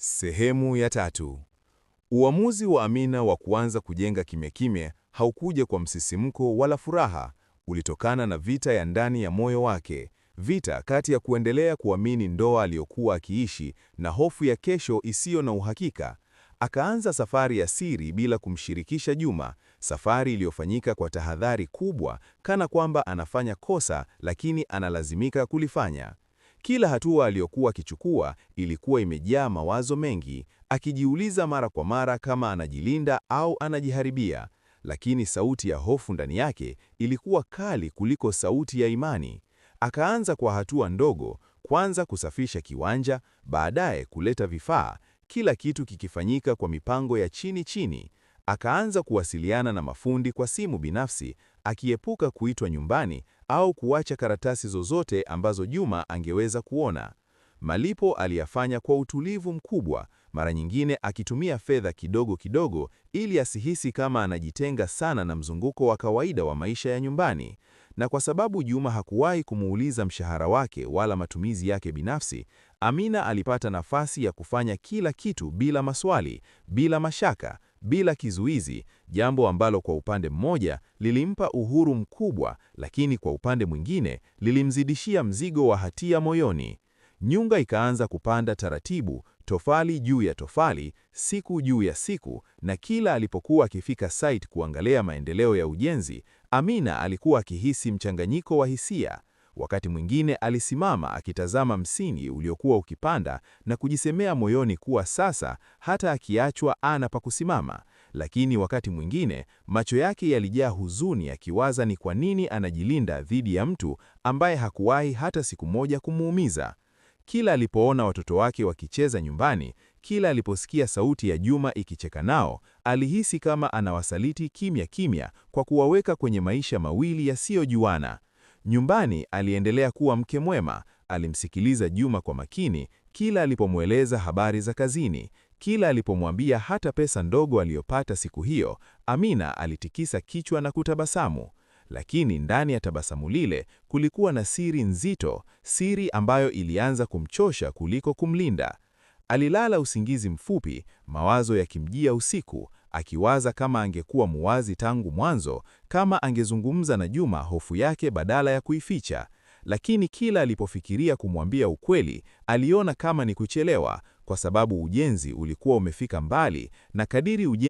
Sehemu ya tatu. Uamuzi wa Amina wa kuanza kujenga kimya kimya haukuja kwa msisimko wala furaha. Ulitokana na vita ya ndani ya moyo wake, vita kati ya kuendelea kuamini ndoa aliyokuwa akiishi na hofu ya kesho isiyo na uhakika. Akaanza safari ya siri bila kumshirikisha Juma, safari iliyofanyika kwa tahadhari kubwa, kana kwamba anafanya kosa lakini analazimika kulifanya. Kila hatua aliyokuwa akichukua ilikuwa imejaa mawazo mengi, akijiuliza mara kwa mara kama anajilinda au anajiharibia. Lakini sauti ya hofu ndani yake ilikuwa kali kuliko sauti ya imani. Akaanza kwa hatua ndogo, kwanza kusafisha kiwanja, baadaye kuleta vifaa, kila kitu kikifanyika kwa mipango ya chini chini. Akaanza kuwasiliana na mafundi kwa simu binafsi, akiepuka kuitwa nyumbani au kuacha karatasi zozote ambazo Juma angeweza kuona. Malipo aliyafanya kwa utulivu mkubwa, mara nyingine akitumia fedha kidogo kidogo ili asihisi kama anajitenga sana na mzunguko wa kawaida wa maisha ya nyumbani. Na kwa sababu Juma hakuwahi kumuuliza mshahara wake wala matumizi yake binafsi, Amina alipata nafasi ya kufanya kila kitu bila maswali, bila mashaka, bila kizuizi, jambo ambalo kwa upande mmoja lilimpa uhuru mkubwa, lakini kwa upande mwingine lilimzidishia mzigo wa hatia moyoni. Nyunga ikaanza kupanda taratibu, tofali juu ya tofali, siku juu ya siku, na kila alipokuwa akifika site kuangalia maendeleo ya ujenzi, Amina alikuwa akihisi mchanganyiko wa hisia. Wakati mwingine alisimama akitazama msingi uliokuwa ukipanda na kujisemea moyoni kuwa sasa hata akiachwa ana pa kusimama, lakini wakati mwingine macho yake yalijaa huzuni akiwaza ni kwa nini anajilinda dhidi ya mtu ambaye hakuwahi hata siku moja kumuumiza. Kila alipoona watoto wake wakicheza nyumbani, kila aliposikia sauti ya Juma ikicheka nao, alihisi kama anawasaliti kimya kimya kwa kuwaweka kwenye maisha mawili yasiyojuana. Nyumbani aliendelea kuwa mke mwema, alimsikiliza Juma kwa makini, kila alipomweleza habari za kazini, kila alipomwambia hata pesa ndogo aliyopata siku hiyo, Amina alitikisa kichwa na kutabasamu. Lakini ndani ya tabasamu lile kulikuwa na siri nzito, siri ambayo ilianza kumchosha kuliko kumlinda. Alilala usingizi mfupi, mawazo yakimjia usiku, akiwaza kama angekuwa muwazi tangu mwanzo, kama angezungumza na Juma hofu yake badala ya kuificha. Lakini kila alipofikiria kumwambia ukweli, aliona kama ni kuchelewa, kwa sababu ujenzi ulikuwa umefika mbali, na kadiri ujenzi